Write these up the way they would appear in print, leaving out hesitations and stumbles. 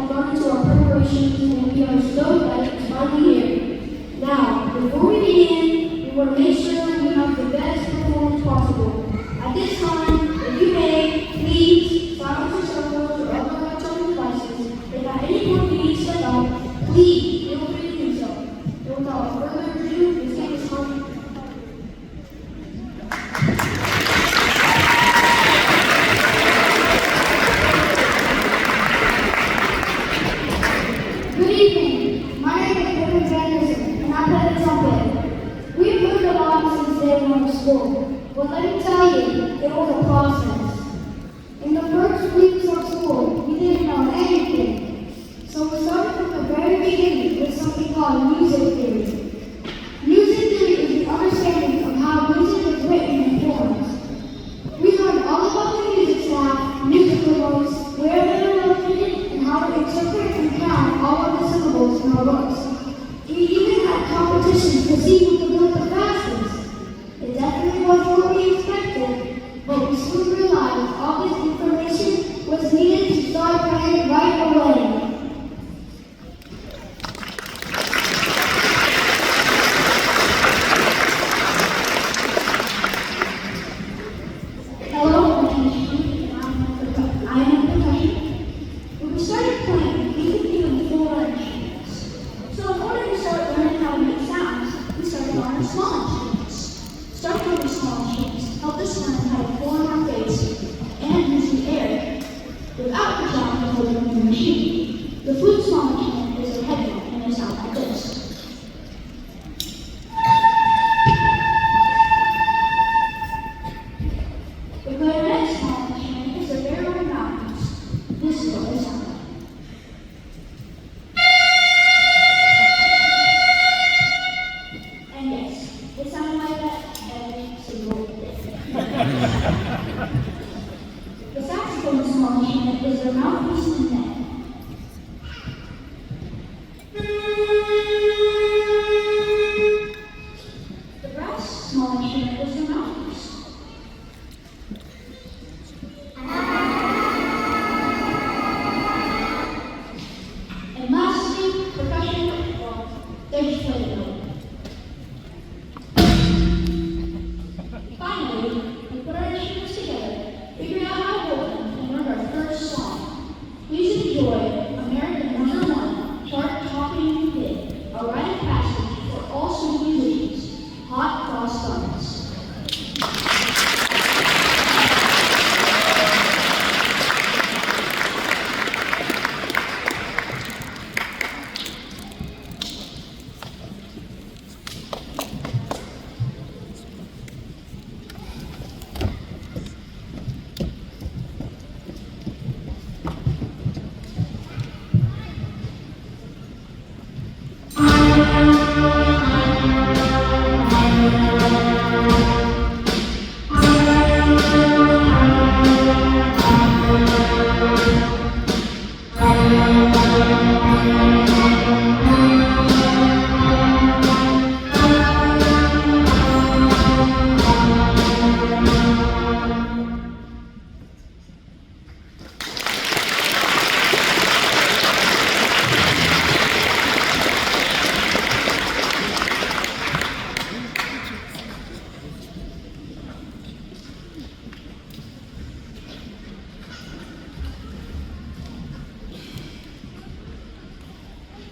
have gone into our preparations and we are so glad it's finally here. Now, before we begin, we want to make sure we have the best performance possible. At this time, if you may, please silence your cell phones or other electronic devices. If at any point you need to step out, please feel free to do so. And without further ado, let's get this started. Good evening. My name is and I play the trumpet. We've learned a lot since day one of school, but let me tell you, it was a process. In the first weeks of school, we didn't know anything, so we started from the very beginning with something called music theory. Music theory is the understanding of how music is written and formed. We learned all about the music staff, musical notes, where they are located, and how to interpret and count all of the syllables in our books. We even had competitions to see who could build the fastest. It definitely wasn't what we expected, but we soon realized all this information was needed to start playing right away. Hello, my name is Judy, and I am a percussion. When we started playing, we could do 4 instruments. So in order to start learning how to make sounds, we started learning small instruments. Starting with the small instruments helped us learn how to form our face and use the air without the challenge of holding the machine. The flute small instrument is a heavy one and may sound like this. The clarinet small instrument is a very long mouthpiece. This is what they sound like. And yes, it sounded like that every single day. The saxophone small instrument is their mouthpiece and neck. The brass small instrument is their mouthpiece. And lastly, percussion, well, they just play the note. Finally, we put our instruments together, figured out how to hold them, and learned our first song. Please enjoy American #1 chart-topping hit, a rite of passage for all student musicians, Hot Cross Buns.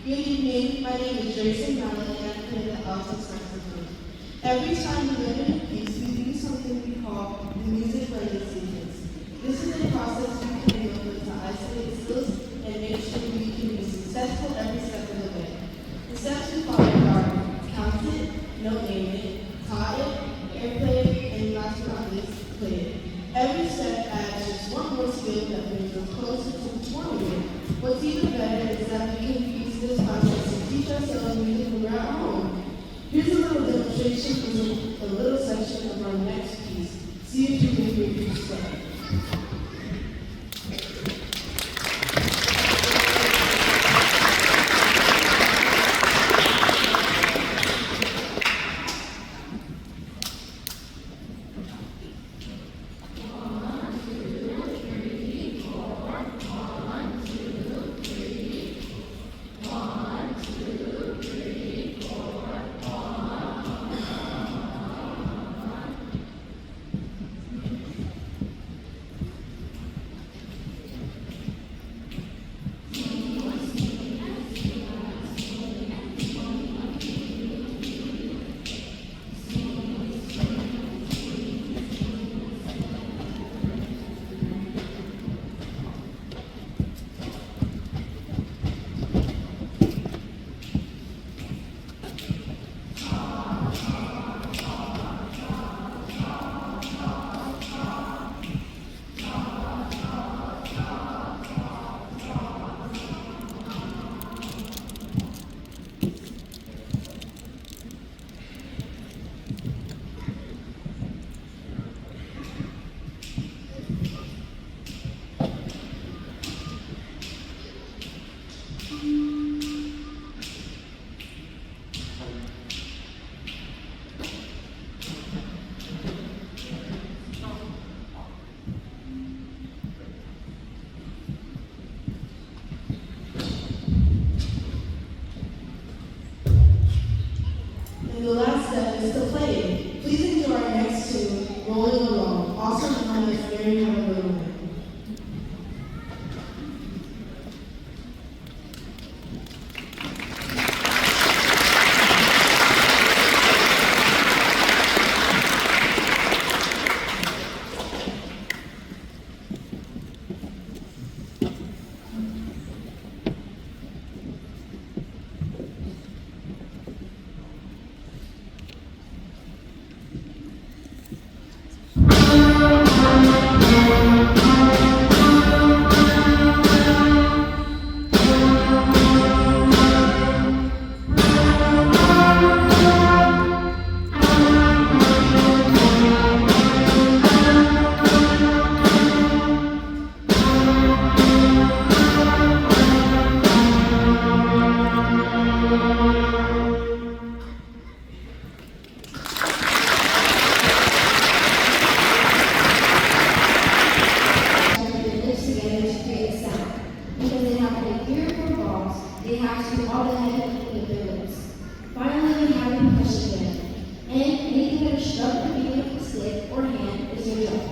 Good evening, my name is Jason Mallon and I play the alto saxophone. Every time we learn a new piece, we do something we call the music learning sequence. This is a process we came up with to isolate skills and make sure we can be successful every step of the way. The steps we follow are count it, note name it, tie it, airplay it, and last but not least, play it. Every step adds just one more skill that brings us closer to performing it. What's even better is that we can use this process to teach ourselves music when we're at home. Here's a little demonstration from a little section of our next piece. See if you can hear each step. have to do all the heavy lifting with their lips. Finally, we have the percussion band. And anything that is struck or beaten with a stick or hand is your job.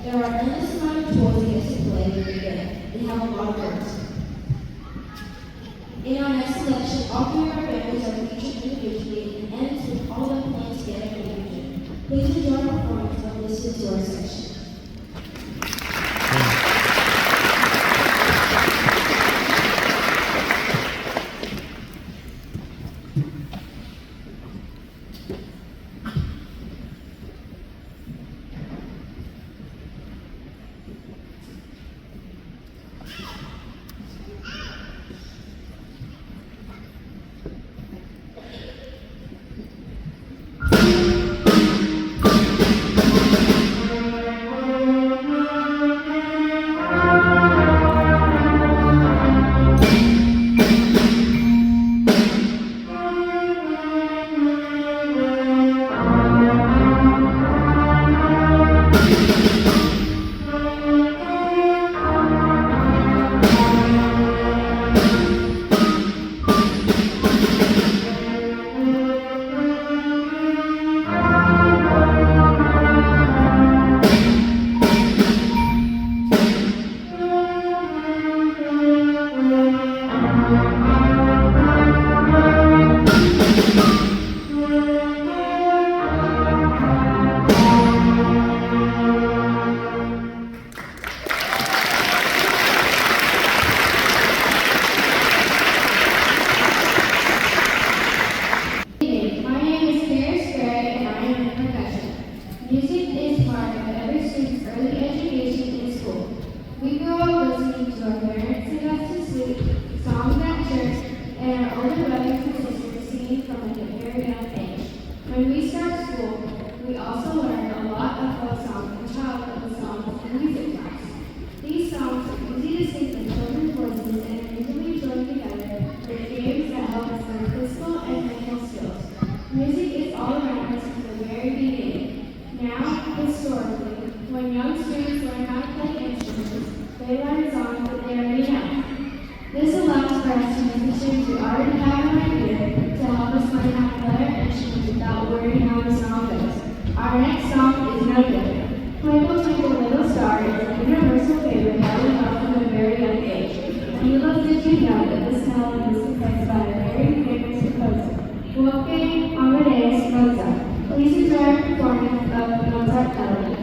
There are endless amount of toys you get to play with your band. They have a lot of words. In our next selection, all three of our families are featured individually and ends with all of them playing together in unison. Please enjoy our performance of this historic section. Music is part of every student's early education in school. We grew up listening to our parents sing us to sleep, songs at church, and our older brothers and sisters singing from a very young age. When we start school, we also learn a lot of folk songs and childhood songs in music class. These songs are easy to sing in children's voices and are usually joined together with games that help us learn physical and mental skills. Music is all around us from the very beginning. Now, historically, when young students learn how to play instruments, they learn songs that they already know. This allows for us to use the tunes we already have in our ear to help us learn how to play our instruments without worrying how the song goes. Our next song is no different. Twinkle, Twinkle, Little Star is a universal favorite that we love from a very young age. And little did you know that this melody was composed by a very famous composer, Wolfgang Amadeus Mozart. Please enjoy our performance of Mozart Melody.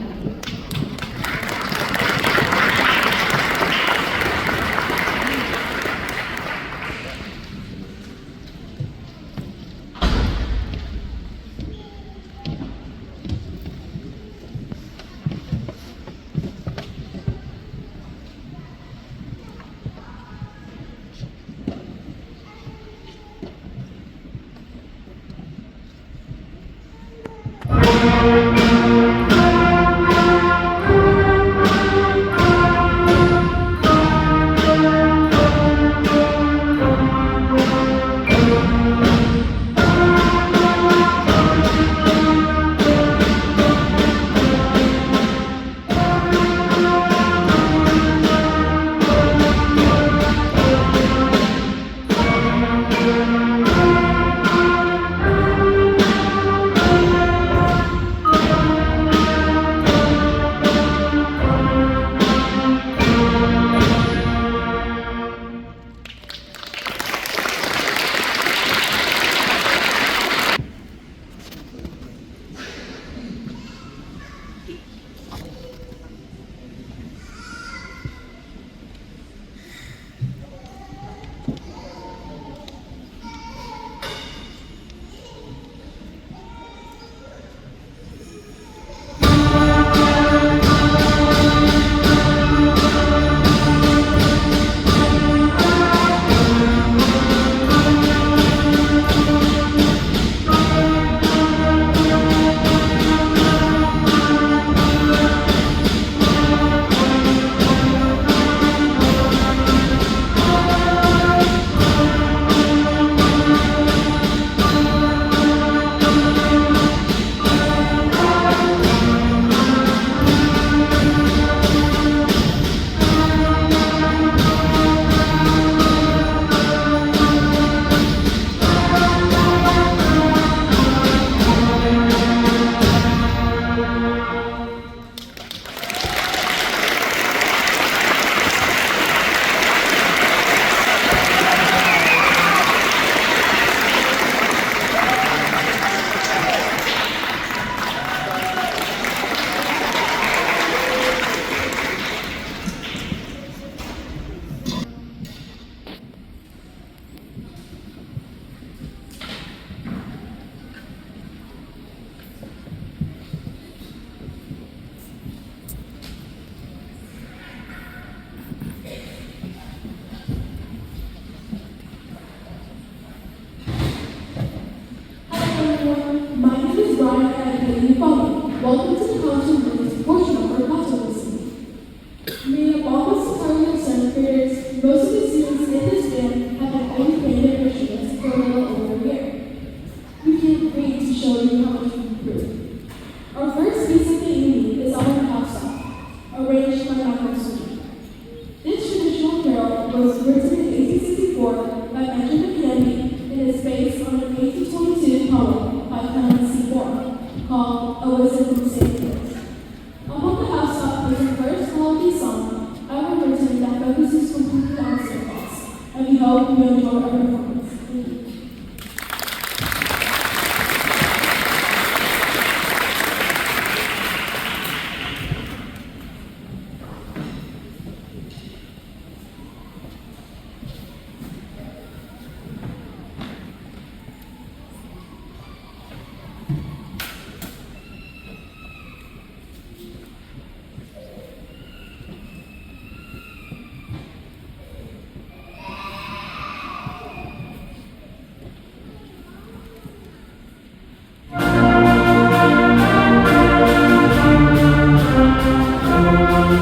hope you enjoy our performance.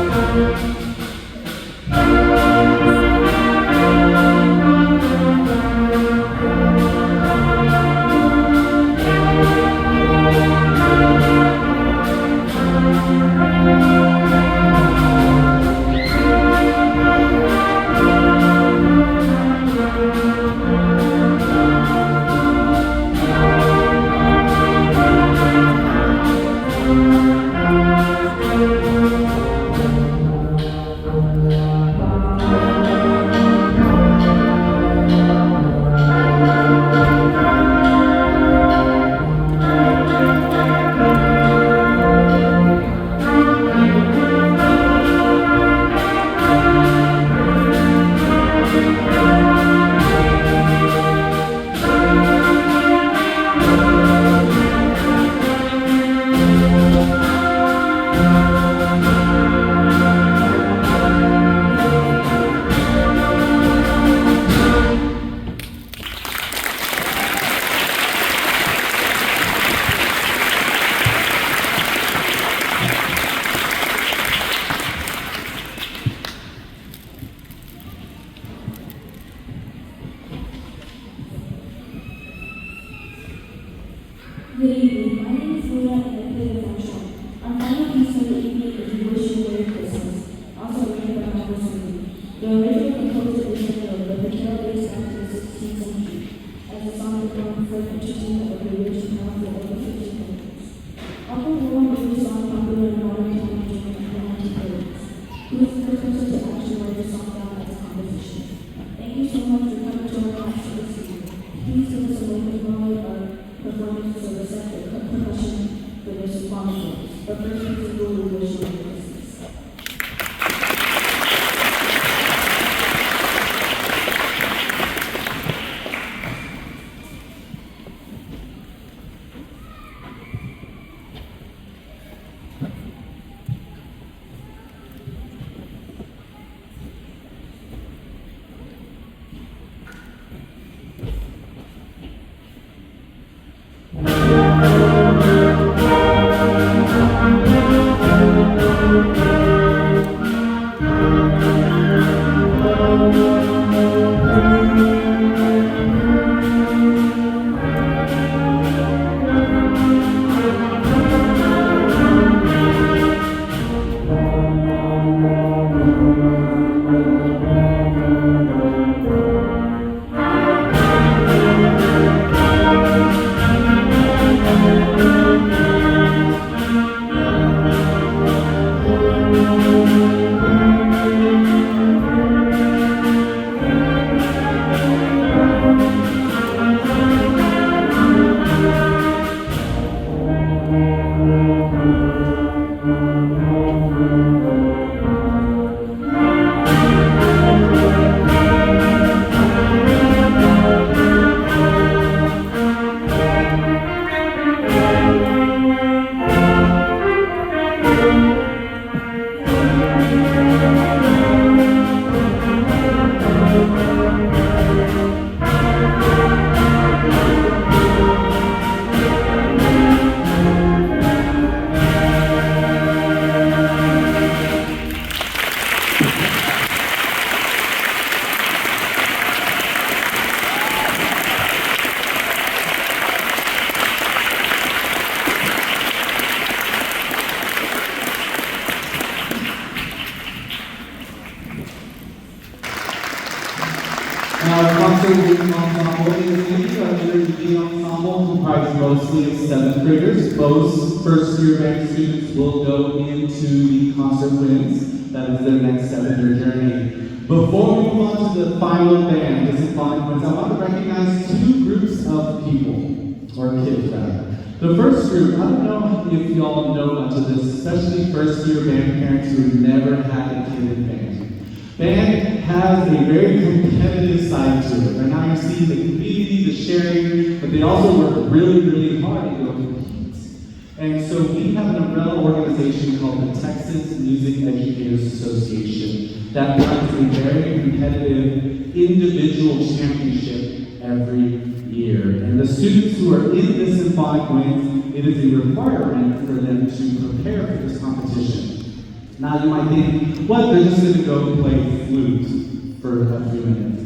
Thank you. Good evening. My name is Luna and I play the function. Our final piece of the evening is We Wish You Merry Christmas, also written by Michael Sweeney. The original composer is unknown, but the carol dates back to the 16th century, as the song was known for the interesting of the rich and powerful of the 1500s. Uncle Warren made the song popular in modern time during the 1930s. He was the first person to actually write the song down as a composition. Thank you so much for coming to our class this evening. Please give us a moment of performance of the sector percussion for this performance. But first, please go to the show. Our concert leading ensemble is named after the ensemble comprised mostly of seventh graders. Most first-year band students will go into the concert winds. That is their next 7-year journey. Before we move on to the final band, kids rather. The first group, I don't know if y'all know much of this, especially first year band parents who never had a kid in band. Band has a very competitive side to it. Right now you see the community, the sharing, but they also work really, really hard to go compete. And so we have an umbrella organization called the Texas Music Educators Association that runs a very competitive individual championship every year. And the students who are in the symphonic wings, it is a requirement for them to prepare for this competition. Now you might think, what, they're just going to go play flute for a few minutes.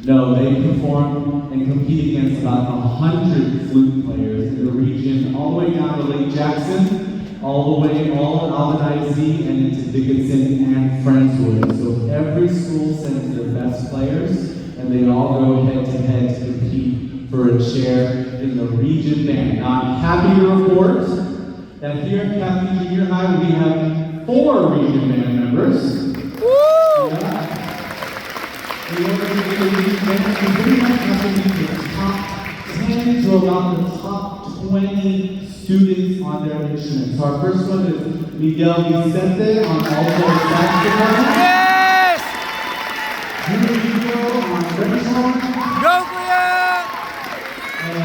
No, they perform and compete against about 100 flute players in the region, all the way down to Lake Jackson, all Alvin IZ, and into Dickinson and Friendswood. So every school sends their best players, and they all go head to head to compete for a chair in the region band. Now I'm happy to report that here at Caffey Junior High we have 4 region band members. Yeah. In order to get a region band, we pretty much have to meet the top 10 to about the top 20 students on their instruments. So our first one is Miguel Vicente on alto saxophone. Yes! Julio on French horn. Go, Cleo! And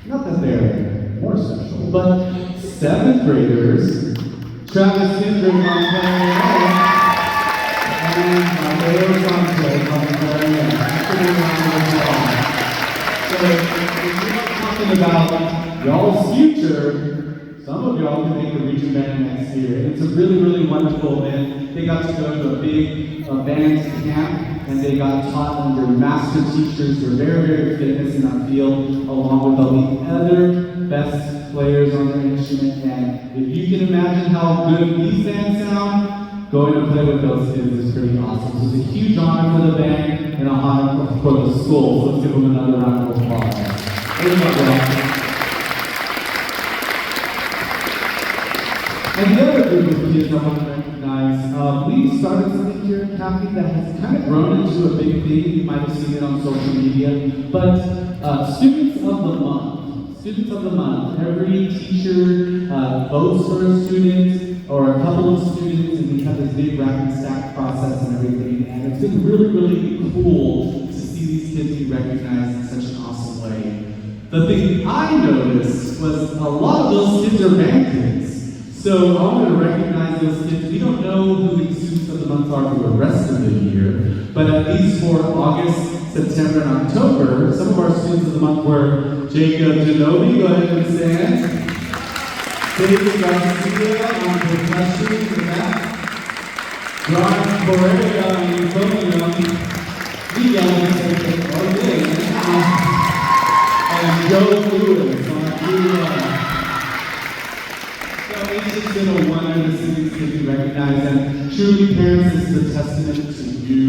not that they're more special, but 7th graders, Travis Hendrick on clarinet, and Mateo Sanchez on clarinet. So if you're talking about y'all's future, some of y'all can make a region band next year. And it's a really, really wonderful event. They got to go to a big band camp, and they got taught under master teachers who are very, very famous in our field, along with all the other best players on their instrument. And if you can imagine how good these bands sound, going to play with those kids is pretty awesome. So it's a huge honor for the band and a honor for the school. So let's give them another round of applause. Good luck, y'all. And the other group of kids I want to recognize, we started something here at Caffey that has kind of grown into a big thing. You might have seen it on social media. But Students of the Month. Students of the Month. Every teacher votes for a student or a couple of students, and we have this big rack and stack process and everything. And it's been really, really cool to see these kids be recognized in such an awesome way. The thing I noticed was a lot of those kids are band kids. So I want to recognize those kids. We don't know who the students of the month are for the rest of the year, but at least for August, September, and October, some of our students of the month were Jacob Genovi, go ahead and stand. David Garcia on percussion in the back. Brian Correa on euphonium. And Joe Lewis on flute. So it's just been a wonder to see these kids be recognized, and truly, parents, this is a testament to you.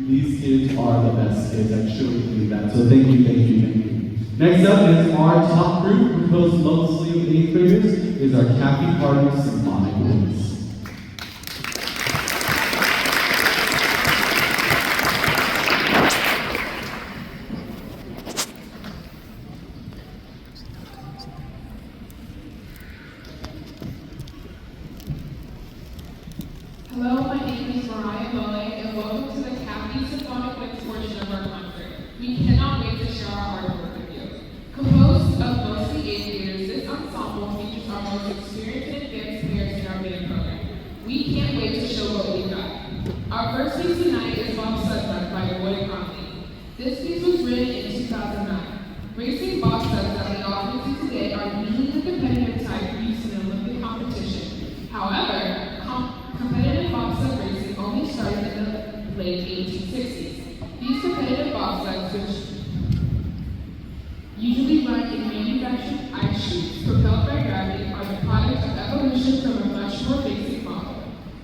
These kids are the best kids. I truly believe that. So thank you, thank you, thank you. Next up is our top group, composed mostly of 8th graders, is our Caffey Party Symphonic Wings. Hello, my name is Mariah Bowen, and welcome to the Caffey Symphonic Wings portion of our concert. We cannot wait to share our hard work with you. Composed of mostly 8th graders, this ensemble features our most experienced and advanced players in our band program. We can't wait to show what we've got. Our first piece tonight is Bob Sudbuck by Roy Conley. This piece was written in 2009. Racing box sets that we often see today are usually the competitive type used in Olympic competition. However, competitive bobsled racing only started in the late 1860s. These competitive bobsleds, which usually run in manufactured ice chutes propelled by gravity, are the product of evolution from a much more basic model.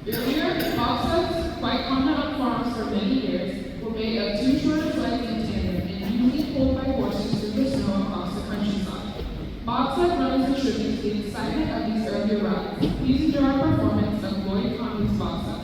Earlier, bobsleds, quite common on farms for many years, were made of 2 shorter legs in tandem and usually pulled by horses through the snow across the countryside. Bobsled runners attribute the excitement of these earlier rides. Please enjoy our performance of Lloyd Conley's Bobsled.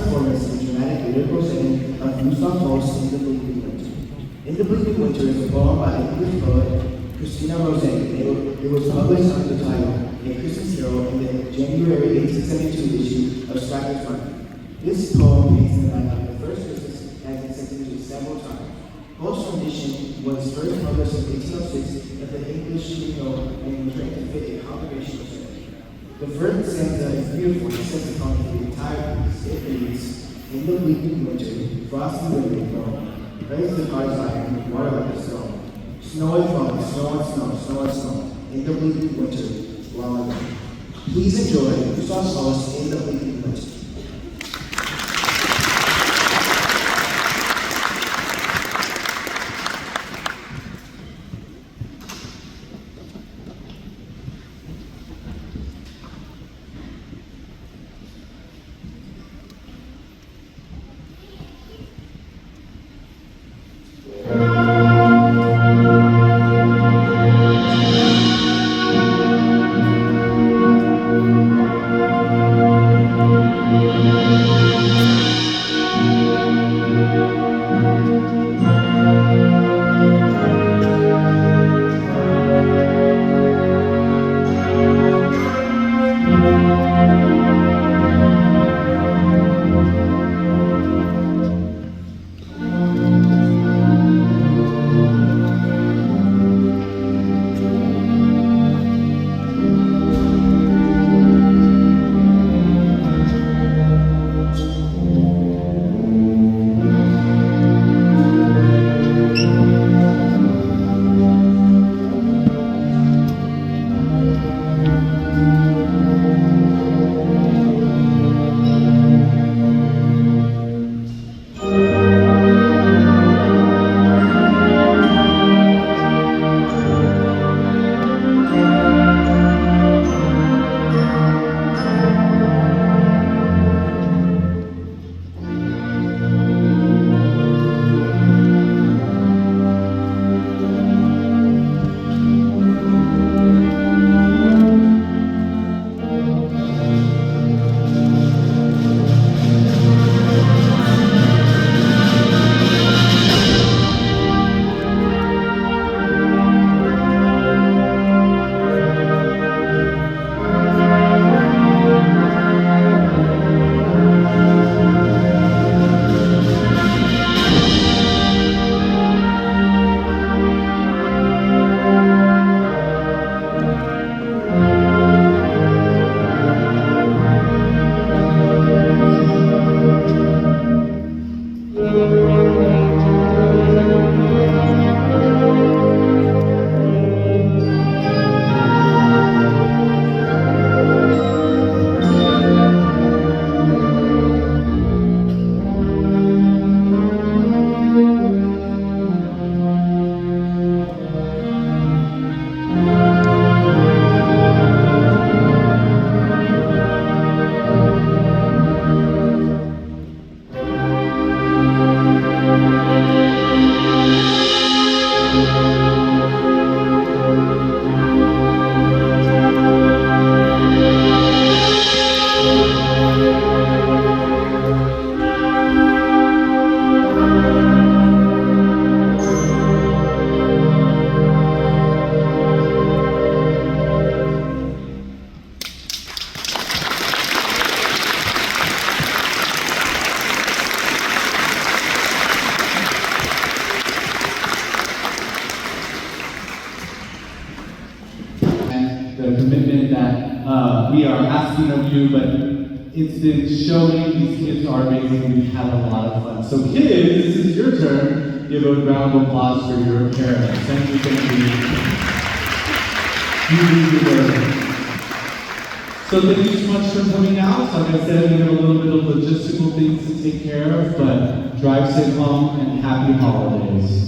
performance in the dramatic lyrical setting of Gustav Holst's In the Bleeding Winter. In the Bleeding Winter is a poem by English poet Christina Rossetti. It was published under the title A Christmas Carol in the January 1872 issue of Stryker's Monthly. This poem paints the night of the first Christmas has been sent into several times. Holst's rendition was first published in 1806 at the English Studio and was written to fit a congregational setting. The first stanza is beautiful and sets the tone for the entire piece. It reads, In the bleeding winter, frosty winter blown, raise the cars iron, water like a stone. Snow and falling, snow and snow, snow and snow, in the bleeding winter, while I go. Please enjoy Gustav Holst In the Bleeding Winter. we are asking of you, but it's been showing. These kids are amazing. We've had a lot of fun. So kids, this is your turn. Give a round of applause for your parents. Thank you, thank you. You really deserve it. So thank you so much for coming out. So like I said, we have a little bit of logistical things to take care of, but drive safe home and happy holidays.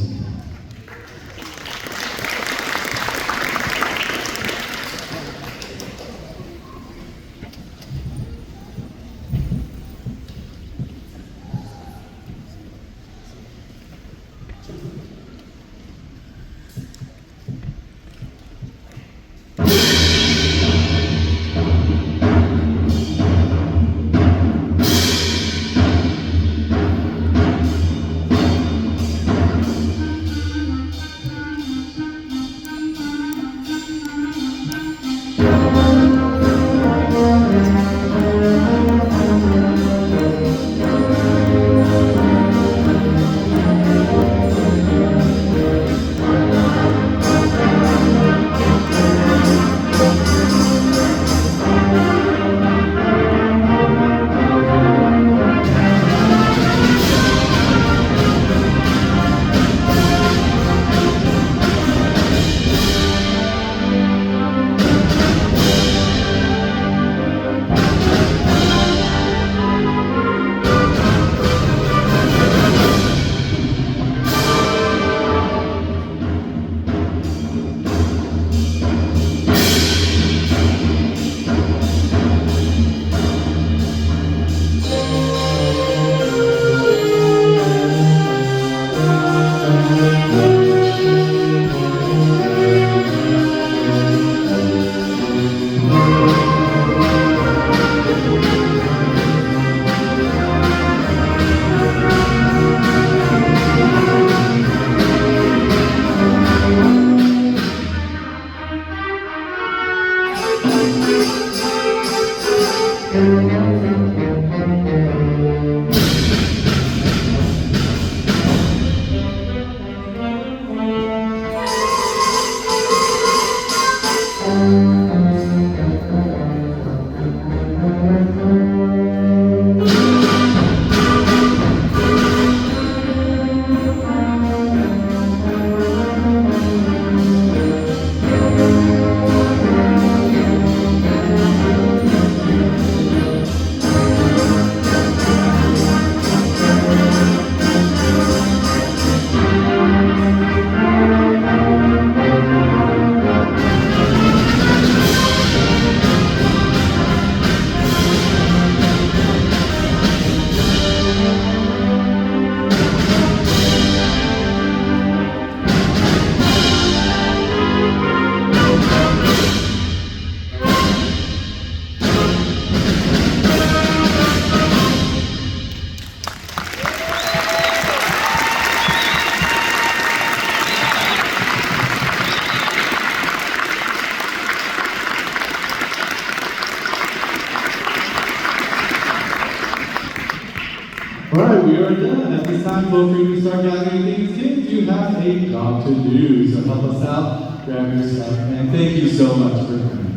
are done. At this time, feel free to start gathering things. Kids, you have a job to do. So help us out, grab your stuff, and thank you so much for coming.